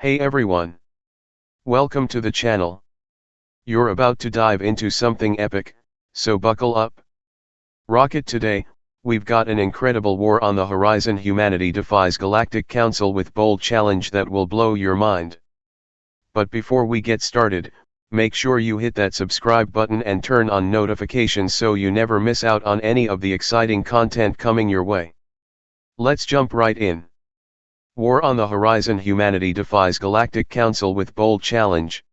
Hey everyone. Welcome to the channel. You're about to dive into something epic, so buckle up. Rocket today, we've got an incredible war on the horizon. Humanity defies Galactic Council with bold challenge that will blow your mind. But before we get started, make sure you hit that subscribe button and turn on notifications so you never miss out on any of the exciting content coming your way. Let's jump right in. War on the horizon. Humanity defies Galactic Council with bold challenge.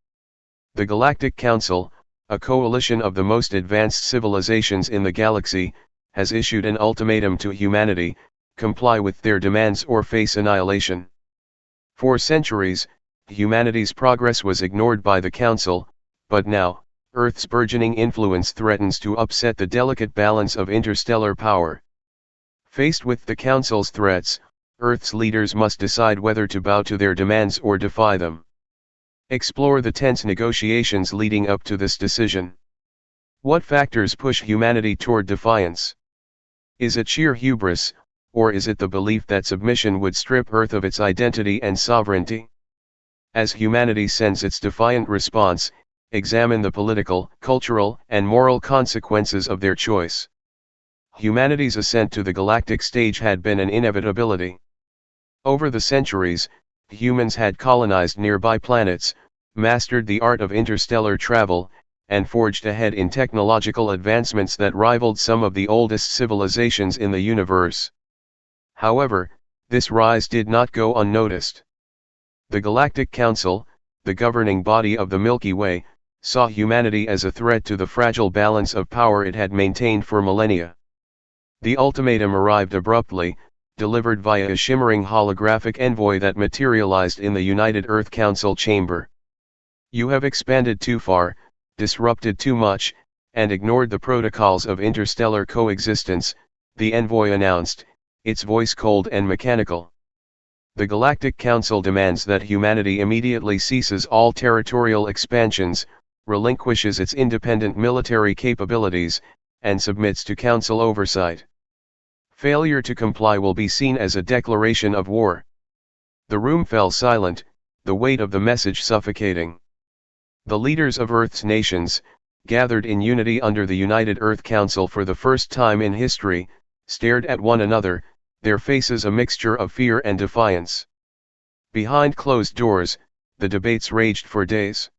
The Galactic Council, a coalition of the most advanced civilizations in the galaxy, has issued an ultimatum to humanity: comply with their demands or face annihilation. For centuries, humanity's progress was ignored by the Council, but now, Earth's burgeoning influence threatens to upset the delicate balance of interstellar power. Faced with the Council's threats, Earth's leaders must decide whether to bow to their demands or defy them. Explore the tense negotiations leading up to this decision. What factors push humanity toward defiance? Is it sheer hubris, or is it the belief that submission would strip Earth of its identity and sovereignty? As humanity sends its defiant response, examine the political, cultural, and moral consequences of their choice. Humanity's ascent to the galactic stage had been an inevitability. Over the centuries, humans had colonized nearby planets, mastered the art of interstellar travel, and forged ahead in technological advancements that rivaled some of the oldest civilizations in the universe. However, this rise did not go unnoticed. The Galactic Council, the governing body of the Milky Way, saw humanity as a threat to the fragile balance of power it had maintained for millennia. The ultimatum arrived abruptly, delivered via a shimmering holographic envoy that materialized in the United Earth Council chamber. You have expanded too far, disrupted too much, and ignored the protocols of interstellar coexistence, the envoy announced, its voice cold and mechanical. The Galactic Council demands that humanity immediately ceases all territorial expansions, relinquishes its independent military capabilities, and submits to Council oversight. Failure to comply will be seen as a declaration of war. The room fell silent, the weight of the message suffocating. The leaders of Earth's nations, gathered in unity under the United Earth Council for the first time in history, stared at one another, their faces a mixture of fear and defiance. Behind closed doors, the debates raged for days.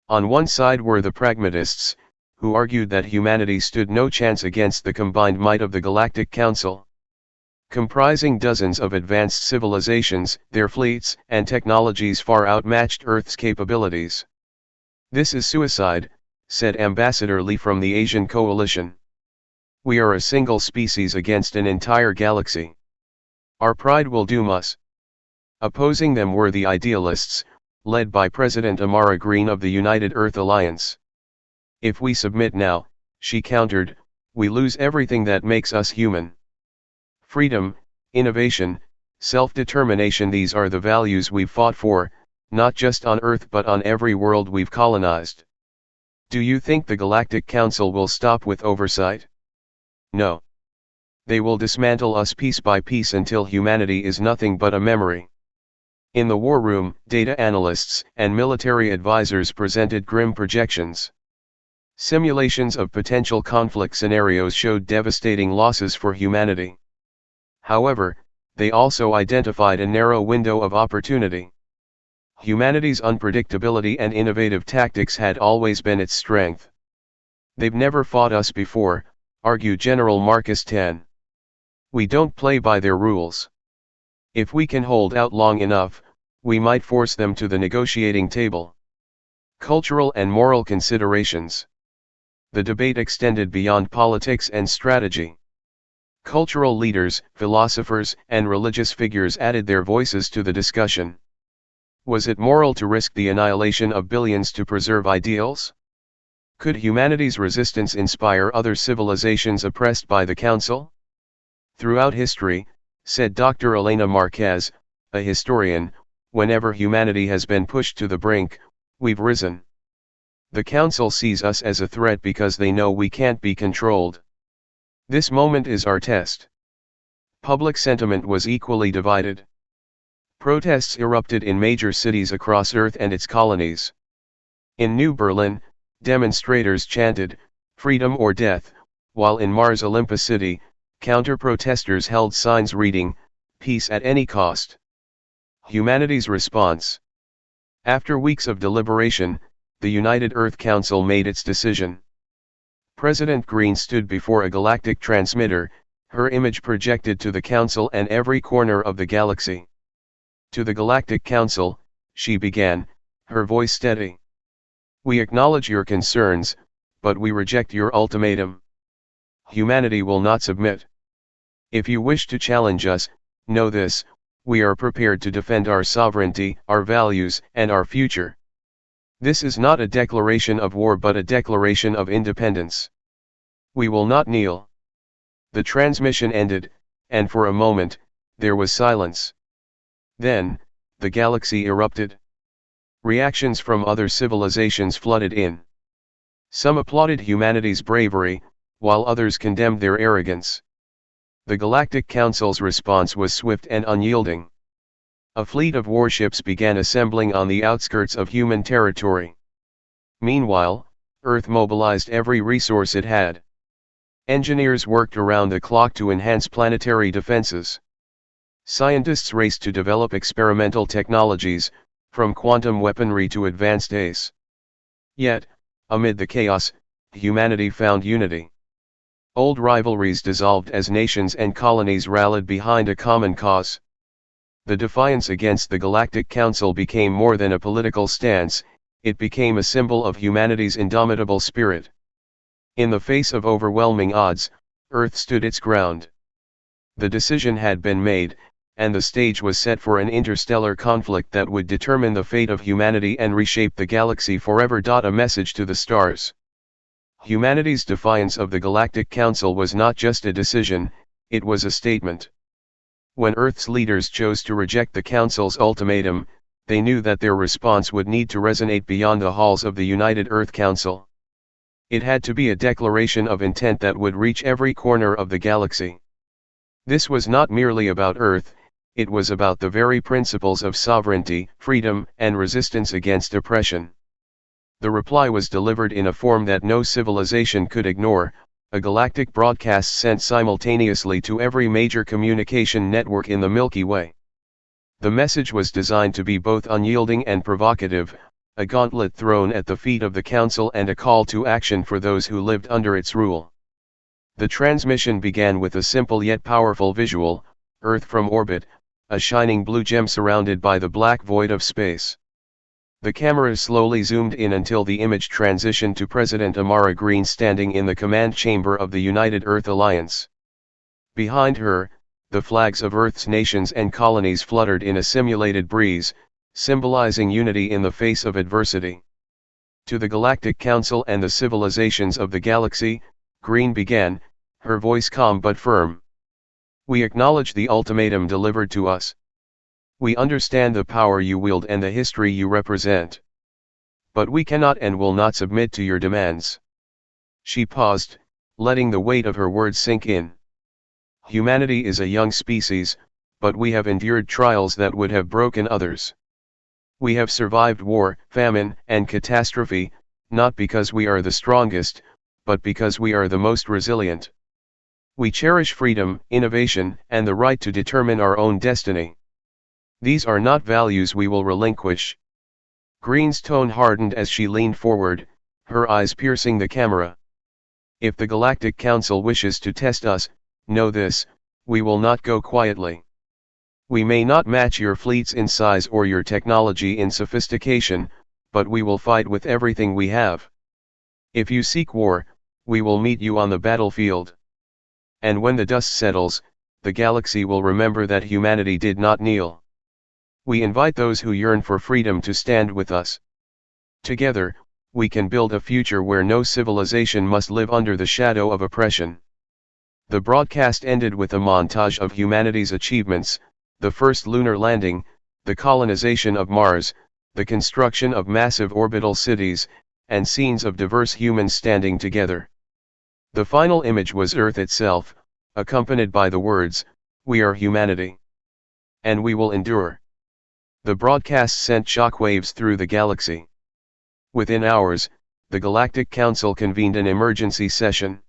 On one side were the pragmatists, who argued that humanity stood no chance against the combined might of the Galactic Council. Comprising dozens of advanced civilizations, their fleets and technologies far outmatched Earth's capabilities. "This is suicide," said Ambassador Li from the Asian coalition. "We are a single species against an entire galaxy. Our pride will doom us." Opposing them were the idealists, led by President Amara Green of the United Earth Alliance. "If we submit now," she countered, "we lose everything that makes us human. Freedom, innovation, self-determination, these are the values we've fought for, not just on Earth but on every world we've colonized. Do you think the Galactic Council will stop with oversight? No. They will dismantle us piece by piece until humanity is nothing but a memory." In the war room, data analysts and military advisors presented grim projections. Simulations of potential conflict scenarios showed devastating losses for humanity. However, they also identified a narrow window of opportunity. Humanity's unpredictability and innovative tactics had always been its strength. "They've never fought us before," argued General Marcus Tan. "We don't play by their rules. If we can hold out long enough, we might force them to the negotiating table." Cultural and moral considerations. The debate extended beyond politics and strategy. Cultural leaders, philosophers, and religious figures added their voices to the discussion. Was it moral to risk the annihilation of billions to preserve ideals? Could humanity's resistance inspire other civilizations oppressed by the Council? Throughout history, said Dr. Elena Marquez, a historian, whenever humanity has been pushed to the brink, we've risen. The Council sees us as a threat because they know we can't be controlled. This moment is our test. Public sentiment was equally divided. Protests erupted in major cities across Earth and its colonies. In New Berlin, demonstrators chanted, "Freedom or death," while in Mars Olympus City, counter-protesters held signs reading, "Peace at any cost." Humanity's response. After weeks of deliberation, the United Earth Council made its decision. President Green stood before a galactic transmitter, her image projected to the Council and every corner of the galaxy. To the Galactic Council, she began, her voice steady. "We acknowledge your concerns, but we reject your ultimatum. Humanity will not submit. If you wish to challenge us, know this: we are prepared to defend our sovereignty, our values, and our future. This is not a declaration of war but a declaration of independence. We will not kneel." The transmission ended, and for a moment, there was silence. Then, the galaxy erupted. Reactions from other civilizations flooded in. Some applauded humanity's bravery, while others condemned their arrogance. The Galactic Council's response was swift and unyielding. A fleet of warships began assembling on the outskirts of human territory. Meanwhile, Earth mobilized every resource it had. Engineers worked around the clock to enhance planetary defenses. Scientists raced to develop experimental technologies, from quantum weaponry to advanced ACE. Yet, amid the chaos, humanity found unity. Old rivalries dissolved as nations and colonies rallied behind a common cause. The defiance against the Galactic Council became more than a political stance, it became a symbol of humanity's indomitable spirit. In the face of overwhelming odds, Earth stood its ground. The decision had been made, and the stage was set for an interstellar conflict that would determine the fate of humanity and reshape the galaxy forever. A message to the stars. Humanity's defiance of the Galactic Council was not just a decision, it was a statement. When Earth's leaders chose to reject the Council's ultimatum, they knew that their response would need to resonate beyond the halls of the United Earth Council. It had to be a declaration of intent that would reach every corner of the galaxy. This was not merely about Earth, it was about the very principles of sovereignty, freedom, and resistance against oppression. The reply was delivered in a form that no civilization could ignore, a galactic broadcast sent simultaneously to every major communication network in the Milky Way. The message was designed to be both unyielding and provocative, a gauntlet thrown at the feet of the Council and a call to action for those who lived under its rule. The transmission began with a simple yet powerful visual: Earth from orbit, a shining blue gem surrounded by the black void of space. The cameras slowly zoomed in until the image transitioned to President Amara Green standing in the command chamber of the United Earth Alliance. Behind her, the flags of Earth's nations and colonies fluttered in a simulated breeze, symbolizing unity in the face of adversity. To the Galactic Council and the civilizations of the galaxy, Green began, her voice calm but firm. "We acknowledge the ultimatum delivered to us. We understand the power you wield and the history you represent. But we cannot and will not submit to your demands." She paused, letting the weight of her words sink in. Humanity is a young species, but we have endured trials that would have broken others. We have survived war, famine, and catastrophe, not because we are the strongest, but because we are the most resilient. We cherish freedom, innovation, and the right to determine our own destiny. These are not values we will relinquish. Green's tone hardened as she leaned forward, her eyes piercing the camera. "If the Galactic Council wishes to test us, know this: we will not go quietly. We may not match your fleets in size or your technology in sophistication, but we will fight with everything we have. If you seek war, we will meet you on the battlefield. And when the dust settles, the galaxy will remember that humanity did not kneel. We invite those who yearn for freedom to stand with us. Together, we can build a future where no civilization must live under the shadow of oppression." The broadcast ended with a montage of humanity's achievements: the first lunar landing, the colonization of Mars, the construction of massive orbital cities, and scenes of diverse humans standing together. The final image was Earth itself, accompanied by the words, "We are humanity. And we will endure." The broadcast sent shockwaves through the galaxy. Within hours, the Galactic Council convened an emergency session.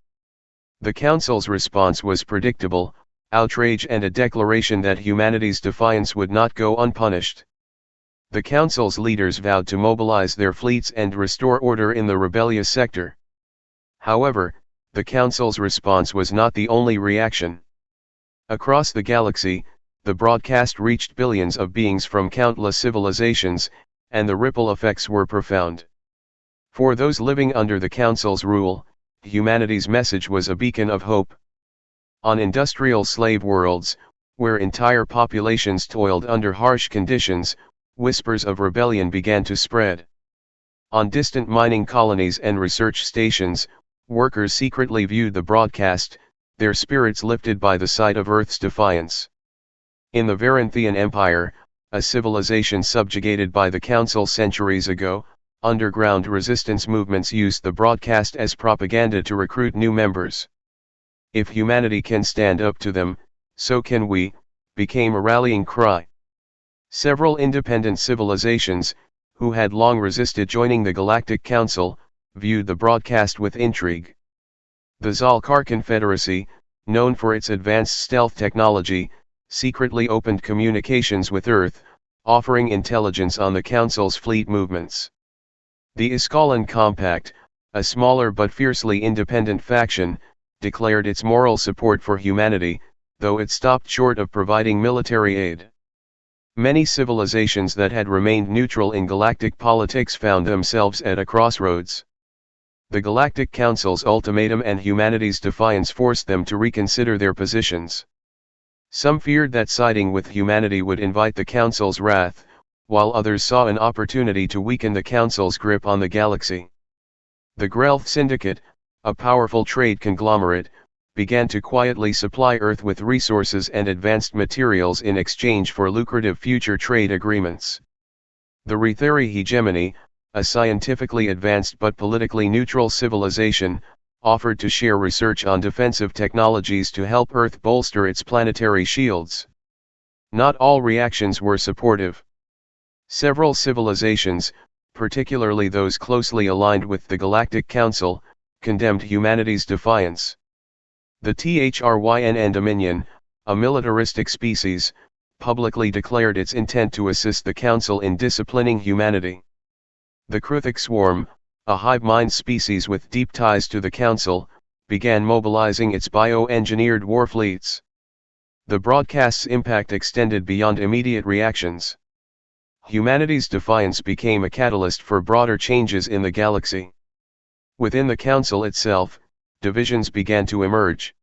The Council's response was predictable: outrage and a declaration that humanity's defiance would not go unpunished. The Council's leaders vowed to mobilize their fleets and restore order in the rebellious sector. However, the Council's response was not the only reaction. Across the galaxy, the broadcast reached billions of beings from countless civilizations, and the ripple effects were profound. For those living under the Council's rule, humanity's message was a beacon of hope. On industrial slave worlds, where entire populations toiled under harsh conditions, whispers of rebellion began to spread. On distant mining colonies and research stations, workers secretly viewed the broadcast, their spirits lifted by the sight of Earth's defiance. In the Varanthian Empire, a civilization subjugated by the Council centuries ago, underground resistance movements used the broadcast as propaganda to recruit new members. "If humanity can stand up to them, so can we," became a rallying cry. Several independent civilizations, who had long resisted joining the Galactic Council, viewed the broadcast with intrigue. The Zalkar Confederacy, known for its advanced stealth technology, secretly opened communications with Earth, offering intelligence on the Council's fleet movements. The Iskalan Compact, a smaller but fiercely independent faction, declared its moral support for humanity, though it stopped short of providing military aid. Many civilizations that had remained neutral in galactic politics found themselves at a crossroads. The Galactic Council's ultimatum and humanity's defiance forced them to reconsider their positions. Some feared that siding with humanity would invite the Council's wrath, while others saw an opportunity to weaken the Council's grip on the galaxy. The Grelth Syndicate, a powerful trade conglomerate, began to quietly supply Earth with resources and advanced materials in exchange for lucrative future trade agreements. The Retheri hegemony, a scientifically advanced but politically neutral civilization, offered to share research on defensive technologies to help Earth bolster its planetary shields. Not all reactions were supportive. Several civilizations, particularly those closely aligned with the Galactic Council, condemned humanity's defiance. The Thryn Dominion, a militaristic species, publicly declared its intent to assist the Council in disciplining humanity. The Kruthic Swarm, a hive mind species with deep ties to the Council, began mobilizing its bioengineered war fleets. The broadcast's impact extended beyond immediate reactions. Humanity's defiance became a catalyst for broader changes in the galaxy. Within the Council itself, divisions began to emerge.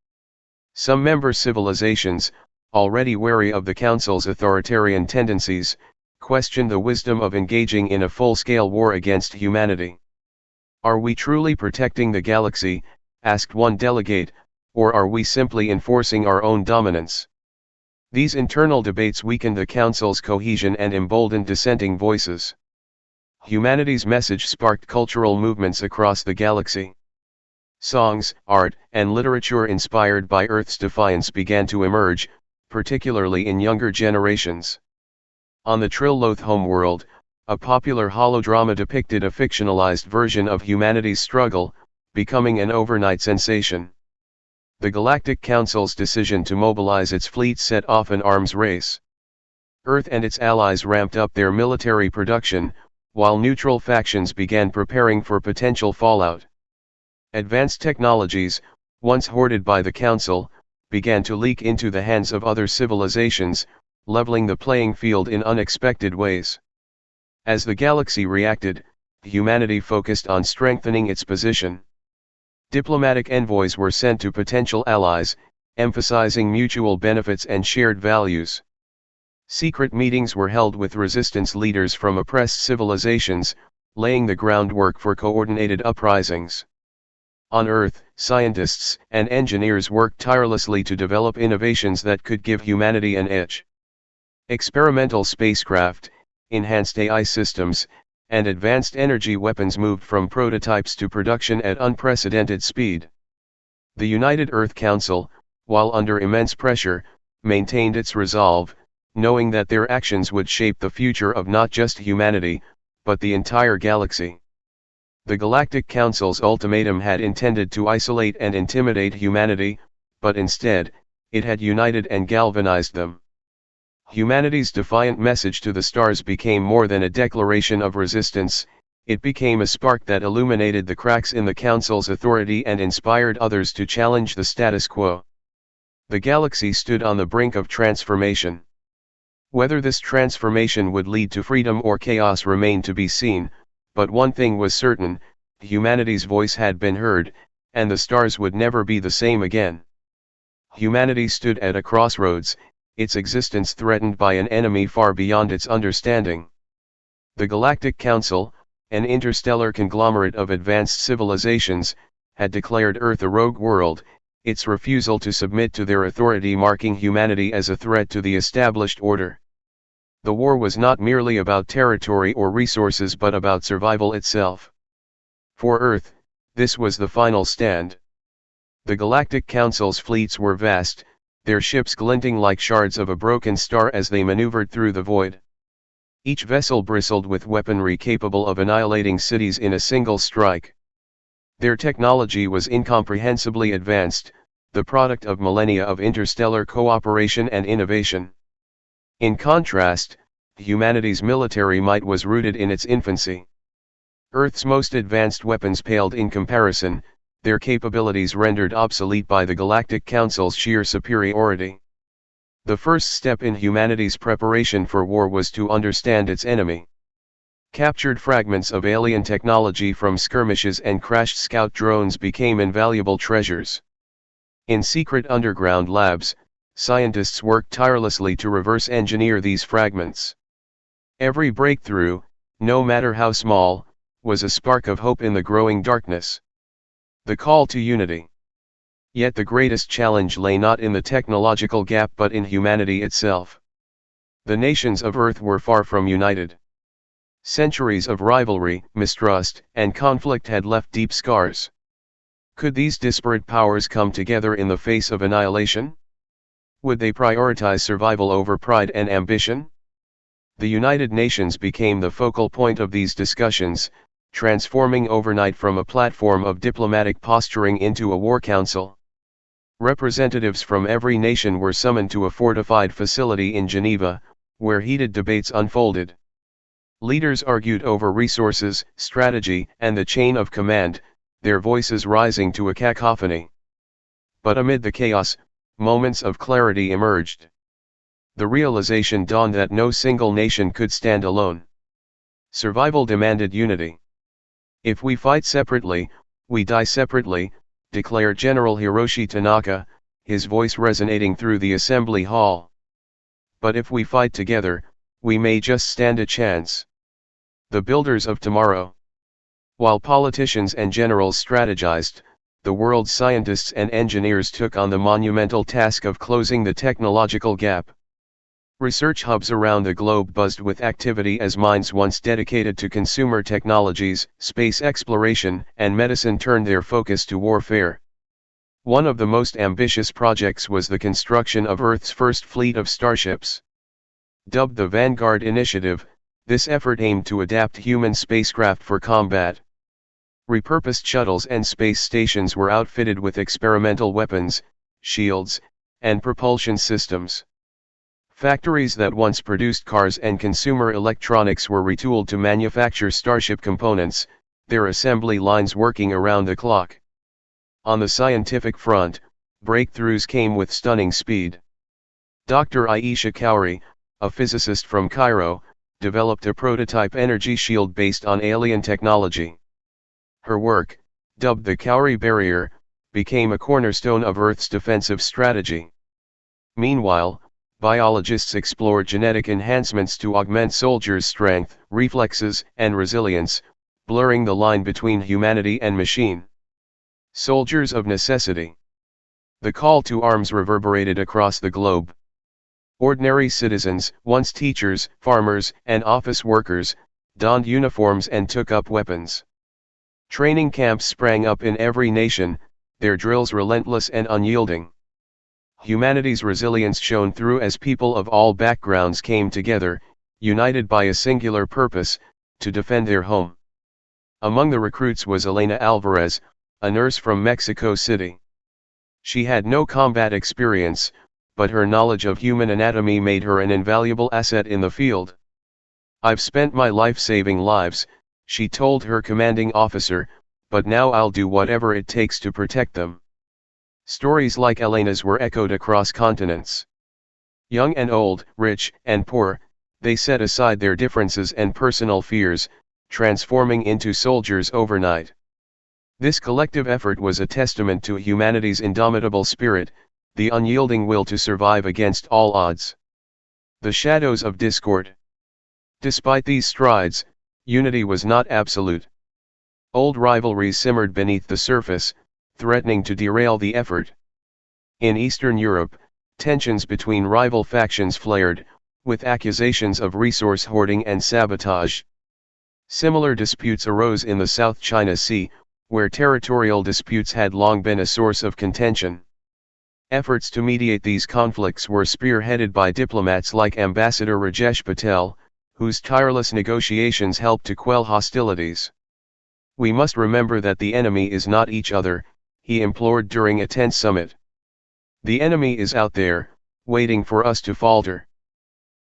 Some member civilizations, already wary of the Council's authoritarian tendencies, questioned the wisdom of engaging in a full-scale war against humanity. "Are we truly protecting the galaxy?" asked one delegate, "or are we simply enforcing our own dominance?" These internal debates weakened the Council's cohesion and emboldened dissenting voices. Humanity's message sparked cultural movements across the galaxy. Songs, art, and literature inspired by Earth's defiance began to emerge, particularly in younger generations. On the Trilloth homeworld, a popular holodrama depicted a fictionalized version of humanity's struggle, becoming an overnight sensation. The Galactic Council's decision to mobilize its fleet set off an arms race. Earth and its allies ramped up their military production, while neutral factions began preparing for potential fallout. Advanced technologies, once hoarded by the Council, began to leak into the hands of other civilizations, leveling the playing field in unexpected ways. As the galaxy reacted, humanity focused on strengthening its position. Diplomatic envoys were sent to potential allies, emphasizing mutual benefits and shared values. Secret meetings were held with resistance leaders from oppressed civilizations, laying the groundwork for coordinated uprisings. On Earth, scientists and engineers worked tirelessly to develop innovations that could give humanity an edge. Experimental spacecraft, enhanced AI systems, and advanced energy weapons moved from prototypes to production at unprecedented speed. The United Earth Council, while under immense pressure, maintained its resolve, knowing that their actions would shape the future of not just humanity, but the entire galaxy. The Galactic Council's ultimatum had intended to isolate and intimidate humanity, but instead, it had united and galvanized them. Humanity's defiant message to the stars became more than a declaration of resistance, it became a spark that illuminated the cracks in the Council's authority and inspired others to challenge the status quo. The galaxy stood on the brink of transformation. Whether this transformation would lead to freedom or chaos remained to be seen, but one thing was certain, humanity's voice had been heard, and the stars would never be the same again. Humanity stood at a crossroads, its existence threatened by an enemy far beyond its understanding. The Galactic Council, an interstellar conglomerate of advanced civilizations, had declared Earth a rogue world, its refusal to submit to their authority marking humanity as a threat to the established order. The war was not merely about territory or resources but about survival itself. For Earth, this was the final stand. The Galactic Council's fleets were vast, their ships glinting like shards of a broken star as they maneuvered through the void. Each vessel bristled with weaponry capable of annihilating cities in a single strike. Their technology was incomprehensibly advanced, the product of millennia of interstellar cooperation and innovation. In contrast, humanity's military might was rooted in its infancy. Earth's most advanced weapons paled in comparison, their capabilities rendered obsolete by the Galactic Council's sheer superiority. The first step in humanity's preparation for war was to understand its enemy. Captured fragments of alien technology from skirmishes and crashed scout drones became invaluable treasures. In secret underground labs, scientists worked tirelessly to reverse engineer these fragments. Every breakthrough, no matter how small, was a spark of hope in the growing darkness. The call to unity. Yet the greatest challenge lay not in the technological gap but in humanity itself. The nations of Earth were far from united. Centuries of rivalry, mistrust, and conflict had left deep scars. Could these disparate powers come together in the face of annihilation? Would they prioritize survival over pride and ambition? The United Nations became the focal point of these discussions, transforming overnight from a platform of diplomatic posturing into a war council. Representatives from every nation were summoned to a fortified facility in Geneva, where heated debates unfolded. Leaders argued over resources, strategy, and the chain of command, their voices rising to a cacophony. But amid the chaos, moments of clarity emerged. The realization dawned that no single nation could stand alone. Survival demanded unity. If we fight separately, we die separately, declared General Hiroshi Tanaka, his voice resonating through the assembly hall. But if we fight together, we may just stand a chance. The builders of tomorrow. While politicians and generals strategized, the world's scientists and engineers took on the monumental task of closing the technological gap. Research hubs around the globe buzzed with activity as minds once dedicated to consumer technologies, space exploration, and medicine turned their focus to warfare. One of the most ambitious projects was the construction of Earth's first fleet of starships. Dubbed the Vanguard Initiative, this effort aimed to adapt human spacecraft for combat. Repurposed shuttles and space stations were outfitted with experimental weapons, shields, and propulsion systems. Factories that once produced cars and consumer electronics were retooled to manufacture Starship components, their assembly lines working around the clock. On the scientific front, breakthroughs came with stunning speed. Dr. Aisha Khoury, a physicist from Cairo, developed a prototype energy shield based on alien technology. Her work, dubbed the Khoury Barrier, became a cornerstone of Earth's defensive strategy. Meanwhile, biologists explored genetic enhancements to augment soldiers' strength, reflexes, and resilience, blurring the line between humanity and machine. Soldiers of necessity. The call to arms reverberated across the globe. Ordinary citizens, once teachers, farmers, and office workers, donned uniforms and took up weapons. Training camps sprang up in every nation, their drills relentless and unyielding. Humanity's resilience shone through as people of all backgrounds came together, united by a singular purpose, to defend their home. Among the recruits was Elena Alvarez, a nurse from Mexico City. She had no combat experience, but her knowledge of human anatomy made her an invaluable asset in the field. "I've spent my life saving lives," she told her commanding officer, "but now I'll do whatever it takes to protect them." Stories like Elena's were echoed across continents. Young and old, rich and poor, they set aside their differences and personal fears, transforming into soldiers overnight. This collective effort was a testament to humanity's indomitable spirit, the unyielding will to survive against all odds. The shadows of discord. Despite these strides, unity was not absolute. Old rivalries simmered beneath the surface, threatening to derail the effort. In Eastern Europe, tensions between rival factions flared, with accusations of resource hoarding and sabotage. Similar disputes arose in the South China Sea, where territorial disputes had long been a source of contention. Efforts to mediate these conflicts were spearheaded by diplomats like Ambassador Rajesh Patel, whose tireless negotiations helped to quell hostilities. "We must remember that the enemy is not each other," he implored during a tense summit. "The enemy is out there, waiting for us to falter.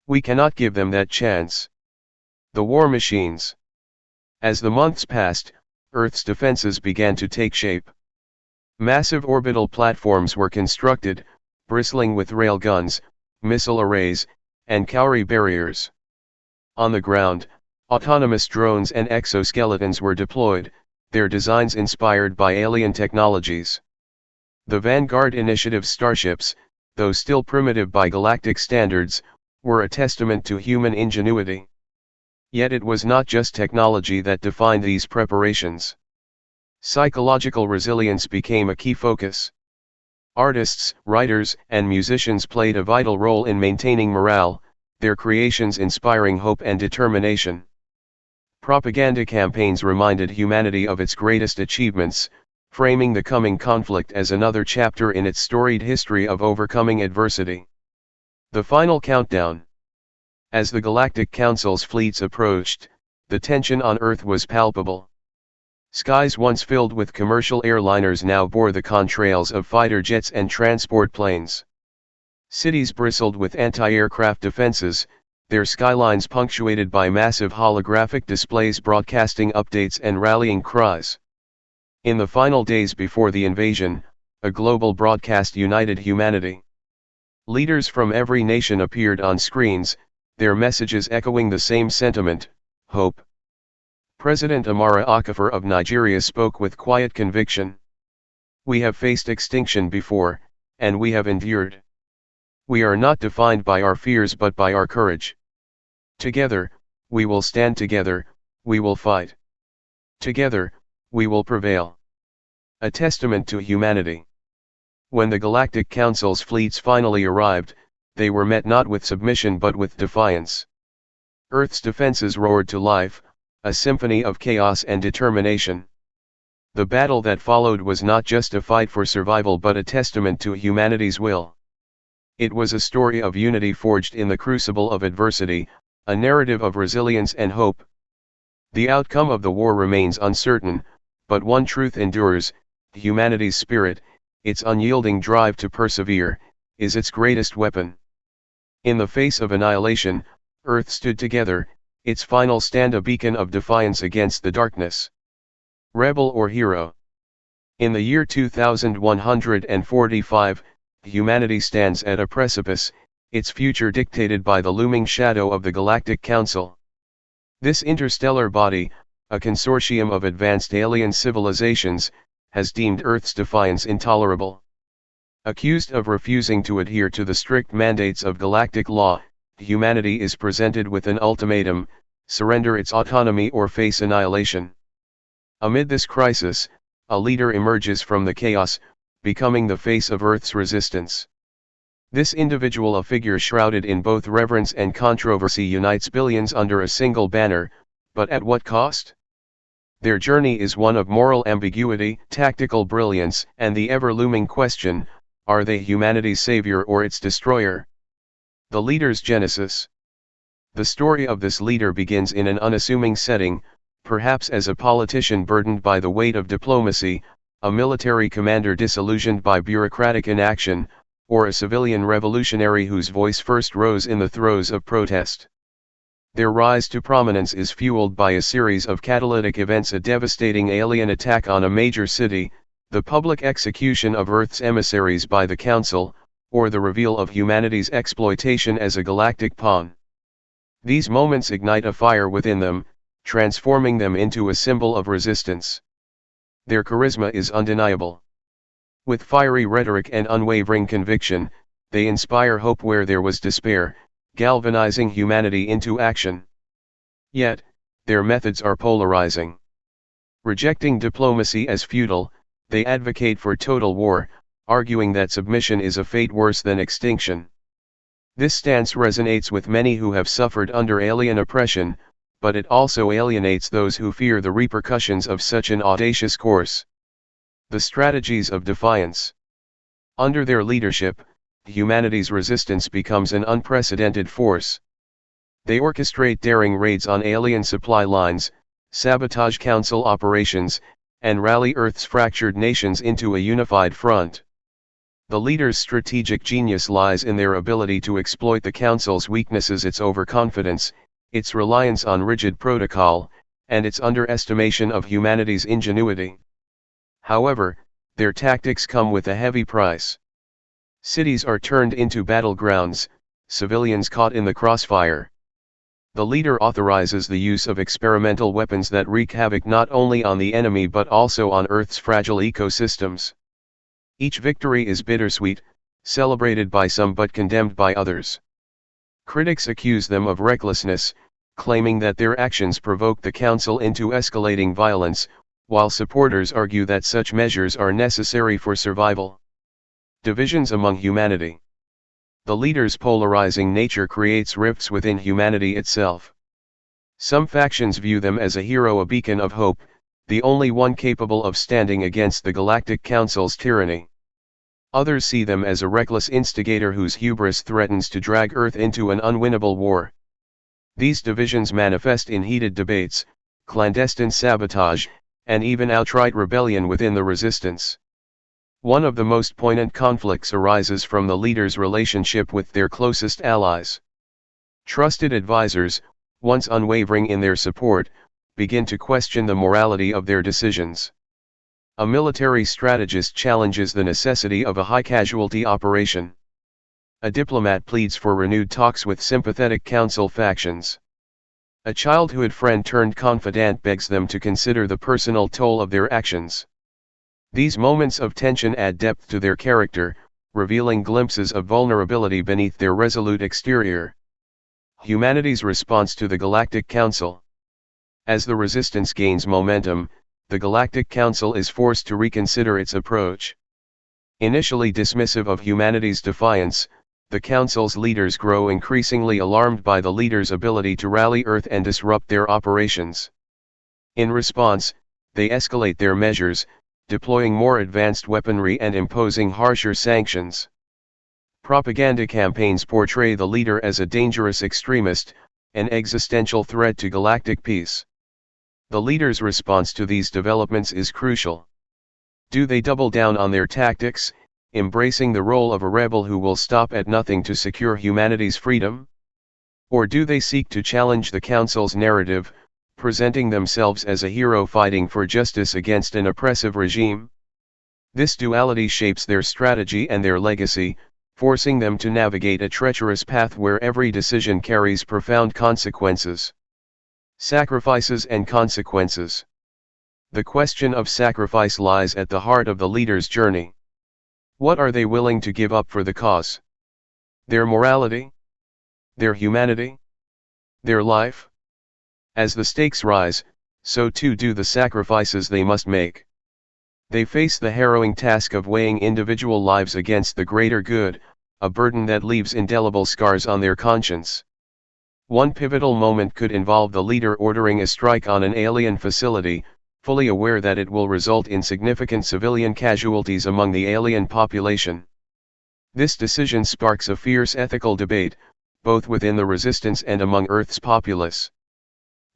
We cannot give them that chance." The war machines. As the months passed, Earth's defenses began to take shape. Massive orbital platforms were constructed, bristling with railguns, missile arrays, and cowrie barriers. On the ground, autonomous drones and exoskeletons were deployed, their designs inspired by alien technologies. The Vanguard Initiative starships, though still primitive by galactic standards, were a testament to human ingenuity. Yet it was not just technology that defined these preparations. Psychological resilience became a key focus. Artists, writers, and musicians played a vital role in maintaining morale, their creations inspiring hope and determination. Propaganda campaigns reminded humanity of its greatest achievements, framing the coming conflict as another chapter in its storied history of overcoming adversity. The final countdown. As the Galactic Council's fleets approached, the tension on Earth was palpable. Skies once filled with commercial airliners now bore the contrails of fighter jets and transport planes. Cities bristled with anti-aircraft defenses, their skylines punctuated by massive holographic displays broadcasting updates and rallying cries. In the final days before the invasion, a global broadcast united humanity. Leaders from every nation appeared on screens, their messages echoing the same sentiment: hope. President Amara Okafor of Nigeria spoke with quiet conviction. "We have faced extinction before, and we have endured. We are not defined by our fears but by our courage. Together, we will stand together, we will fight. Together, we will prevail." A testament to humanity. When the Galactic Council's fleets finally arrived, they were met not with submission but with defiance. Earth's defenses roared to life, a symphony of chaos and determination. The battle that followed was not just a fight for survival but a testament to humanity's will. It was a story of unity forged in the crucible of adversity, a narrative of resilience and hope. The outcome of the war remains uncertain, but one truth endures: humanity's spirit, its unyielding drive to persevere, is its greatest weapon. In the face of annihilation, Earth stood together, its final stand a beacon of defiance against the darkness. Rebel or hero? In the year 2145, humanity stands at a precipice, its future dictated by the looming shadow of the Galactic Council. This interstellar body, a consortium of advanced alien civilizations, has deemed Earth's defiance intolerable. Accused of refusing to adhere to the strict mandates of galactic law, humanity is presented with an ultimatum: surrender its autonomy or face annihilation. Amid this crisis, a leader emerges from the chaos, becoming the face of Earth's resistance. This individual, a figure shrouded in both reverence and controversy, unites billions under a single banner, but at what cost? Their journey is one of moral ambiguity, tactical brilliance, and the ever-looming question: Are they humanity's savior or its destroyer? The leader's genesis. The story of this leader begins in an unassuming setting, perhaps as a politician burdened by the weight of diplomacy, a military commander disillusioned by bureaucratic inaction, or a civilian revolutionary whose voice first rose in the throes of protest. Their rise to prominence is fueled by a series of catalytic events: a devastating alien attack on a major city, the public execution of Earth's emissaries by the Council, or the reveal of humanity's exploitation as a galactic pawn. These moments ignite a fire within them, transforming them into a symbol of resistance. Their charisma is undeniable. With fiery rhetoric and unwavering conviction, they inspire hope where there was despair, galvanizing humanity into action. Yet, their methods are polarizing. Rejecting diplomacy as futile, they advocate for total war, arguing that submission is a fate worse than extinction. This stance resonates with many who have suffered under alien oppression, but it also alienates those who fear the repercussions of such an audacious course. The strategies of defiance. Under their leadership, humanity's resistance becomes an unprecedented force. They orchestrate daring raids on alien supply lines, sabotage Council operations, and rally Earth's fractured nations into a unified front. The leader's strategic genius lies in their ability to exploit the Council's weaknesses: its overconfidence, its reliance on rigid protocol, and its underestimation of humanity's ingenuity. However, their tactics come with a heavy price. Cities are turned into battlegrounds, civilians caught in the crossfire. The leader authorizes the use of experimental weapons that wreak havoc not only on the enemy but also on Earth's fragile ecosystems. Each victory is bittersweet, celebrated by some but condemned by others. Critics accuse them of recklessness, claiming that their actions provoke the Council into escalating violence, while supporters argue that such measures are necessary for survival. Divisions among humanity. The leader's polarizing nature creates rifts within humanity itself. Some factions view them as a hero, a beacon of hope, the only one capable of standing against the Galactic Council's tyranny. Others see them as a reckless instigator whose hubris threatens to drag Earth into an unwinnable war. These divisions manifest in heated debates, clandestine sabotage, and even outright rebellion within the resistance. One of the most poignant conflicts arises from the leader's relationship with their closest allies. Trusted advisors, once unwavering in their support, begin to question the morality of their decisions. A military strategist challenges the necessity of a high-casualty operation. A diplomat pleads for renewed talks with sympathetic Council factions. A childhood friend turned confidant begs them to consider the personal toll of their actions. These moments of tension add depth to their character, revealing glimpses of vulnerability beneath their resolute exterior. Humanity's response to the Galactic Council. As the resistance gains momentum, the Galactic Council is forced to reconsider its approach. Initially dismissive of humanity's defiance, the Council's leaders grow increasingly alarmed by the leader's ability to rally Earth and disrupt their operations. In response, they escalate their measures, deploying more advanced weaponry and imposing harsher sanctions. Propaganda campaigns portray the leader as a dangerous extremist, an existential threat to galactic peace. The leader's response to these developments is crucial. Do they double down on their tactics, embracing the role of a rebel who will stop at nothing to secure humanity's freedom? Or do they seek to challenge the Council's narrative, presenting themselves as a hero fighting for justice against an oppressive regime? This duality shapes their strategy and their legacy, forcing them to navigate a treacherous path where every decision carries profound consequences. Sacrifices and consequences. The question of sacrifice lies at the heart of the leader's journey. What are they willing to give up for the cause? Their morality? Their humanity? Their life? As the stakes rise, so too do the sacrifices they must make. They face the harrowing task of weighing individual lives against the greater good, a burden that leaves indelible scars on their conscience. One pivotal moment could involve the leader ordering a strike on an alien facility, fully aware that it will result in significant civilian casualties among the alien population. This decision sparks a fierce ethical debate, both within the resistance and among Earth's populace.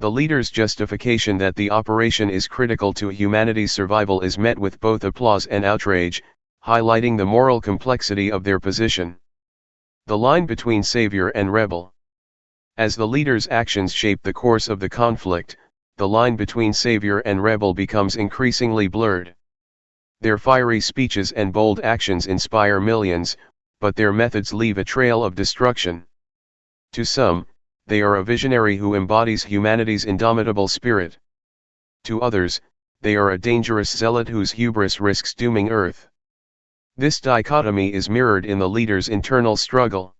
The leader's justification that the operation is critical to humanity's survival is met with both applause and outrage, highlighting the moral complexity of their position. The line between savior and rebel. As the leader's actions shape the course of the conflict, the line between savior and rebel becomes increasingly blurred. Their fiery speeches and bold actions inspire millions, but their methods leave a trail of destruction. To some, they are a visionary who embodies humanity's indomitable spirit. To others, they are a dangerous zealot whose hubris risks dooming Earth. This dichotomy is mirrored in the leader's internal struggle.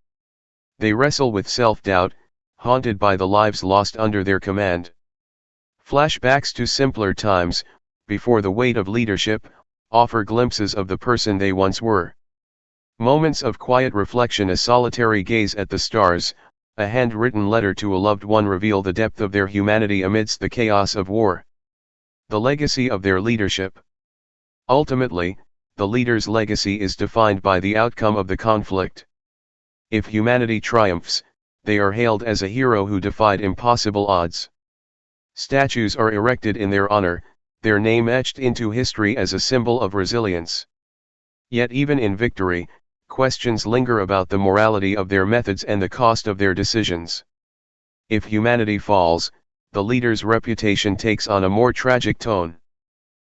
They wrestle with self-doubt, haunted by the lives lost under their command. Flashbacks to simpler times, before the weight of leadership, offer glimpses of the person they once were. Moments of quiet reflection, a solitary gaze at the stars, a handwritten letter to a loved one reveal the depth of their humanity amidst the chaos of war. The legacy of their leadership. Ultimately, the leader's legacy is defined by the outcome of the conflict. If humanity triumphs, they are hailed as a hero who defied impossible odds. Statues are erected in their honor, their name etched into history as a symbol of resilience. Yet even in victory, questions linger about the morality of their methods and the cost of their decisions. If humanity falls, the leader's reputation takes on a more tragic tone.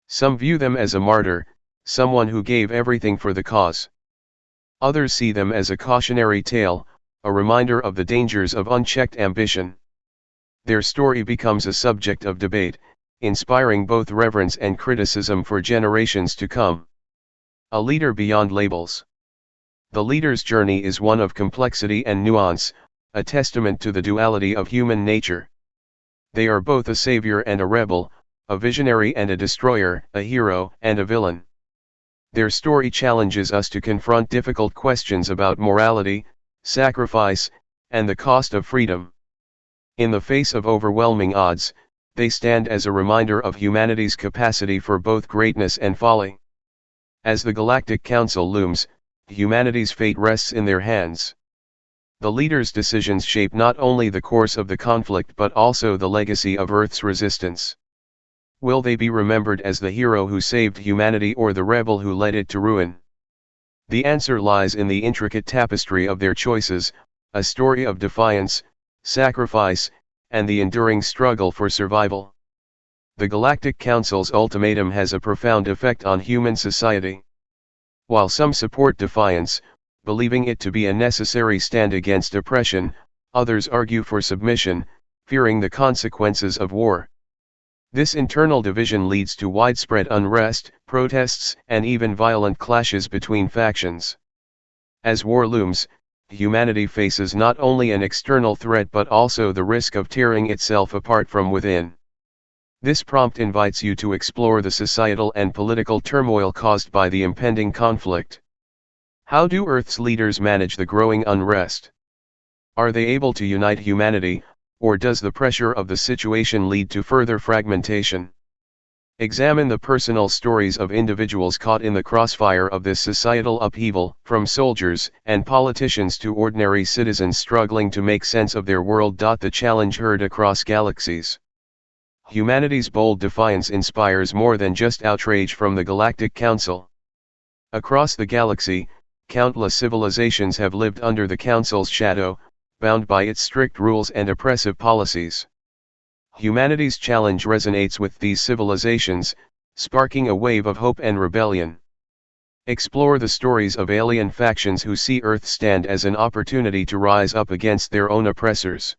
Some view them as a martyr, someone who gave everything for the cause. Others see them as a cautionary tale, a reminder of the dangers of unchecked ambition. Their story becomes a subject of debate, inspiring both reverence and criticism for generations to come. A leader beyond labels. The leader's journey is one of complexity and nuance, a testament to the duality of human nature. They are both a savior and a rebel, a visionary and a destroyer, a hero and a villain. Their story challenges us to confront difficult questions about morality, sacrifice, and the cost of freedom. In the face of overwhelming odds, they stand as a reminder of humanity's capacity for both greatness and folly. As the Galactic Council looms, humanity's fate rests in their hands. The leader's decisions shape not only the course of the conflict but also the legacy of Earth's resistance. Will they be remembered as the hero who saved humanity or the rebel who led it to ruin? The answer lies in the intricate tapestry of their choices, a story of defiance, sacrifice, and the enduring struggle for survival. The Galactic Council's ultimatum has a profound effect on human society. While some support defiance, believing it to be a necessary stand against oppression, others argue for submission, fearing the consequences of war. This internal division leads to widespread unrest, protests, and even violent clashes between factions. As war looms, humanity faces not only an external threat but also the risk of tearing itself apart from within. This prompt invites you to explore the societal and political turmoil caused by the impending conflict. How do Earth's leaders manage the growing unrest? Are they able to unite humanity, or does the pressure of the situation lead to further fragmentation? Examine the personal stories of individuals caught in the crossfire of this societal upheaval, from soldiers and politicians to ordinary citizens struggling to make sense of their world. The challenge heard across galaxies. Humanity's bold defiance inspires more than just outrage from the Galactic Council. Across the galaxy, countless civilizations have lived under the Council's shadow, bound by its strict rules and oppressive policies. Humanity's challenge resonates with these civilizations, sparking a wave of hope and rebellion. Explore the stories of alien factions who see Earth stand as an opportunity to rise up against their own oppressors.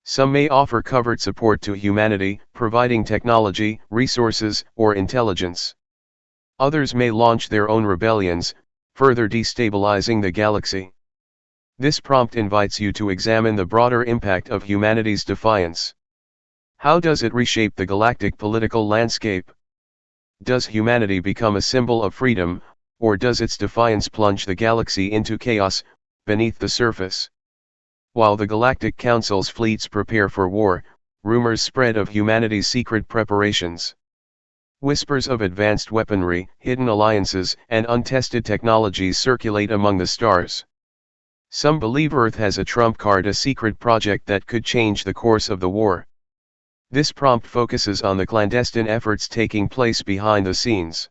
Some may offer covert support to humanity, providing technology, resources, or intelligence. Others may launch their own rebellions, further destabilizing the galaxy. This prompt invites you to examine the broader impact of humanity's defiance. How does it reshape the galactic political landscape? Does humanity become a symbol of freedom, or does its defiance plunge the galaxy into chaos, beneath the surface? While the Galactic Council's fleets prepare for war, rumors spread of humanity's secret preparations. Whispers of advanced weaponry, hidden alliances, and untested technologies circulate among the stars. Some believe Earth has a trump card, a secret project that could change the course of the war. This prompt focuses on the clandestine efforts taking place behind the scenes.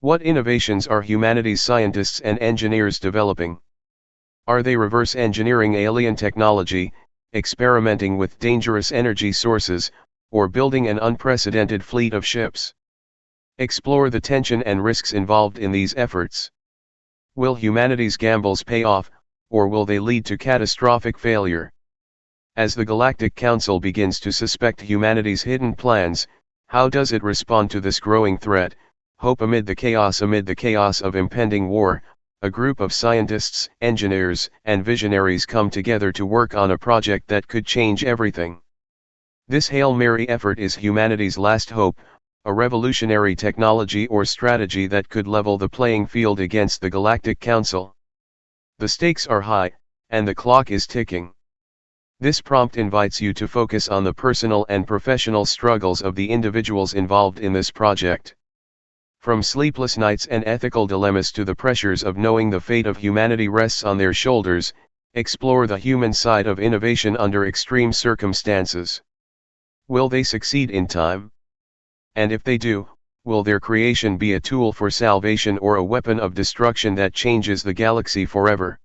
What innovations are humanity's scientists and engineers developing? Are they reverse engineering alien technology, experimenting with dangerous energy sources, or building an unprecedented fleet of ships? Explore the tension and risks involved in these efforts. Will humanity's gambles pay off, or will they lead to catastrophic failure? As the Galactic Council begins to suspect humanity's hidden plans, how does it respond to this growing threat? Hope amid the chaos of impending war, a group of scientists, engineers, and visionaries come together to work on a project that could change everything. This Hail Mary effort is humanity's last hope, a revolutionary technology or strategy that could level the playing field against the Galactic Council. The stakes are high, and the clock is ticking. This prompt invites you to focus on the personal and professional struggles of the individuals involved in this project. From sleepless nights and ethical dilemmas to the pressures of knowing the fate of humanity rests on their shoulders, explore the human side of innovation under extreme circumstances. Will they succeed in time? And if they do, will their creation be a tool for salvation or a weapon of destruction that changes the galaxy forever?